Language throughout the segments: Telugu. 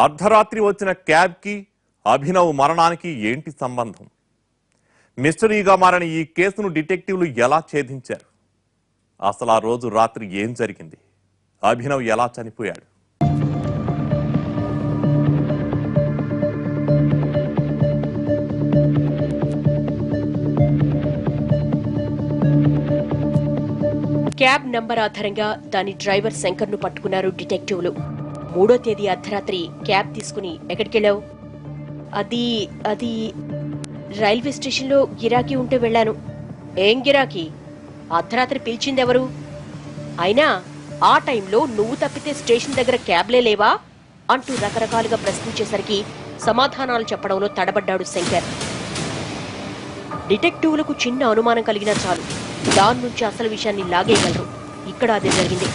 అర్ధరాత్రి వచ్చిన క్యాబ్కి అభినవ్ మరణానికి ఏంటి సంబంధం? మిస్టరీగా మారిన ఈ కేసును డిటెక్టివ్లు ఎలా ఛేదించారు? అసలు ఆ రోజు రాత్రి ఏం జరిగింది? అభినవ్ ఎలా చనిపోయాడు? క్యాబ్ నంబర్ ఆధారంగా దాని డ్రైవర్ శంకర్ ను పట్టుకున్నారు డిటెక్టివ్లు. 3వ తేదీ అర్ధరాత్రి క్యాబ్ తీసుకుని ఎక్కడికెళ్ళావు? అది రైల్వే స్టేషన్లో గిరాకీ ఉంటే వెళ్ళాను. ఏం గిరాకీ? అర్ధరాత్రి పిలిచిందెవరు? అయినా ఆ టైంలో నువ్వు తప్పితే స్టేషన్ దగ్గర క్యాబ్లే లేవా అంటూ రకరకాలుగా ప్రశ్నించేసరికి సమాధానాలు చెప్పడంలో తడబడ్డాడు శంకర్. డిటెక్టివ్లకు చిన్న అనుమానం కలిగినా చాలు, దాని నుంచి అసలు విషయాన్ని లాగేయగలరు. ఇక్కడ అదే జరిగింది.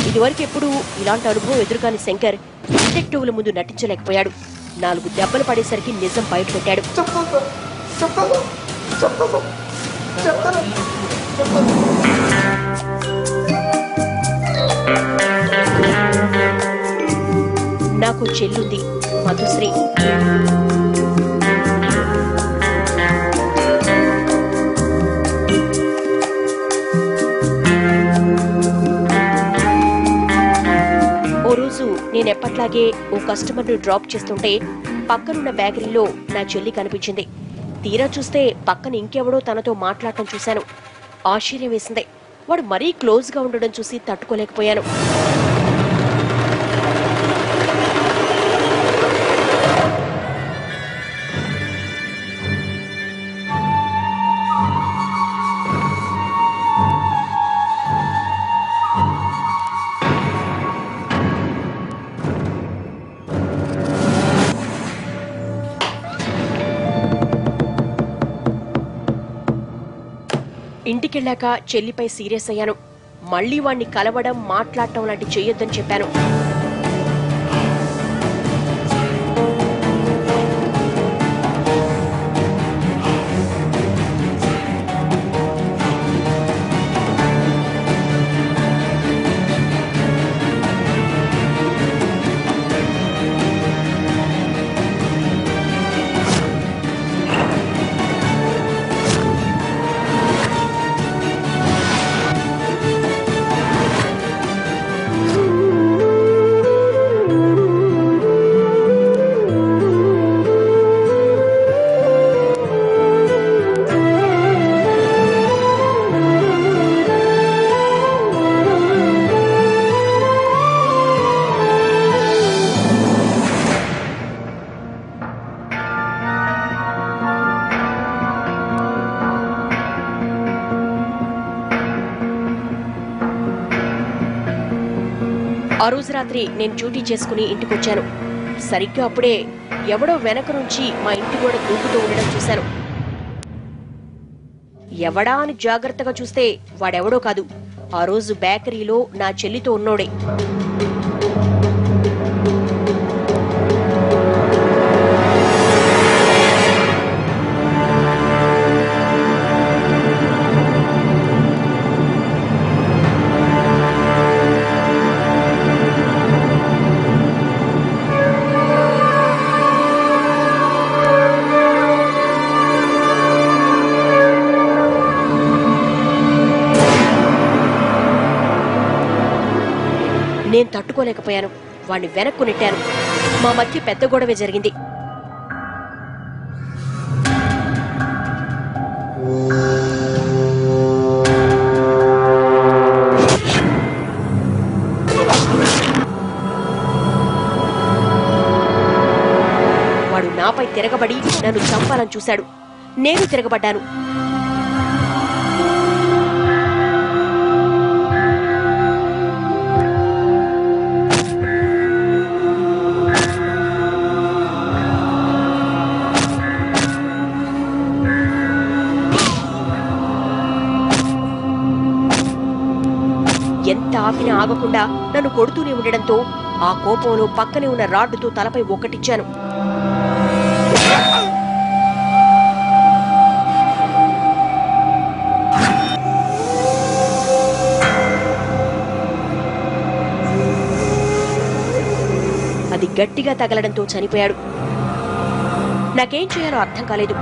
ఇదివరకు ఎప్పుడు ఇలాంటి అనుభవం ఎదురుకాని శంకర్ డిటెక్టివ్ల ముందు నటించలేకపోయాడు. 4 దెబ్బలు పడేసరికి నిజం బయటపెట్టాడు. నాకు చెల్లుంది, మధుశ్రీ. నేనెప్పట్లాగే ఓ కస్టమర్ను డ్రాప్ చేస్తుంటే పక్కనున్న బేకరీలో నా చెల్లి కనిపించింది. తీరా చూస్తే పక్కన ఇంకెవడో తనతో మాట్లాడటం చూశాను. ఆశ్చర్యం వేసింది. వాడు మరీ క్లోజ్ గా ఉండడం చూసి తట్టుకోలేకపోయాను. ఇంటికెళ్ళాక చెల్లిపై సీరియస్ అయ్యాను. మళ్లీ వాణ్ణి కలవడం, మాట్లాడటం లాంటి చెయ్యొద్దని చెప్పాను. ఆ రోజు రాత్రి నేను డ్యూటీ చేసుకుని ఇంటికొచ్చాను. సరిగ్గా అప్పుడే ఎవడో వెనక నుంచి మా ఇంటి గోడ దూకుతూ ఉండడం చూశాను. ఎవడా అని జాగ్రత్తగా చూస్తే వాడెవడో కాదు, ఆ రోజు బేకరీలో నా చెల్లితో ఉన్నోడే. నేను తట్టుకోలేకపోయాను. వాణ్ణి వెనక్కు నెట్టాను. మా మధ్య పెద్ద గొడవే జరిగింది. వాడు నాపై తిరగబడి నన్ను చంపాలని చూశాడు. నేను తిరగబడ్డాను. ఎంత ఆపినా ఆగకుండా నన్ను కొడుతూనే ఉండడంతో ఆ కోపంలో పక్కనే ఉన్న రాడ్డుతో తలపై ఒకటిచ్చాను. గట్టిగా తగలడంతో చనిపోయాడు. నాకేం చేయాలో అర్థం కాలేదు.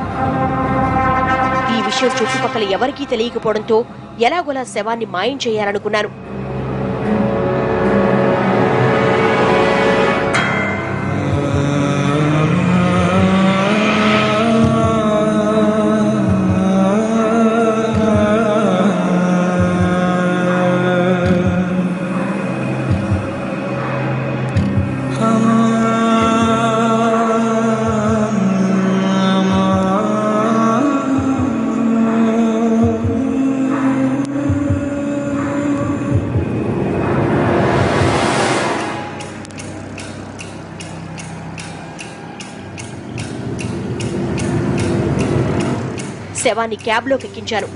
ఈ విషయం చుట్టుపక్కల ఎవరికీ తెలియకపోవడంతో ఎలాగోలా శవాన్ని మాయం చేయాలనుకున్నాను. శవాన్ని క్యాబ్లోకి ఎక్కించాను.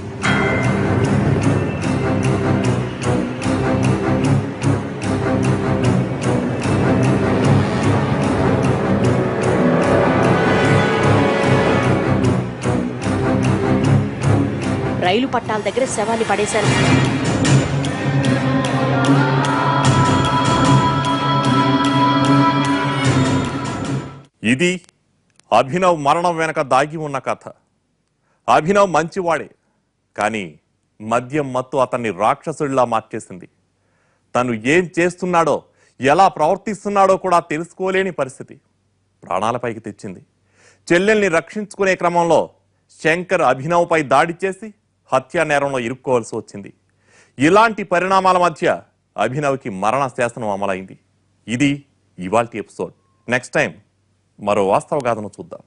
రైలు పట్టాల దగ్గర శవాన్ని పడేశాను. ఇది అభినవ్ మరణం వెనక దాగి ఉన్న కథ. అభినవ్ మంచివాడే, కానీ మద్యం మత్తు అతన్ని రాక్షసుడిలా మార్చేసింది. తను ఏం చేస్తున్నాడో, ఎలా ప్రవర్తిస్తున్నాడో కూడా తెలుసుకోలేని పరిస్థితి ప్రాణాలపైకి తెచ్చింది. చెల్లెల్ని రక్షించుకునే క్రమంలో శంకర్ అభినవ్పై దాడి చేసి హత్యా నేరంలో ఇరుక్కోవాల్సి వచ్చింది. ఇలాంటి పరిణామాల మధ్య అభినవ్కి మరణ శాసనం అమలైంది. ఇది ఇవాల్టి ఎపిసోడ్. నెక్స్ట్ టైం మరో వాస్తవ గాథను చూద్దాం.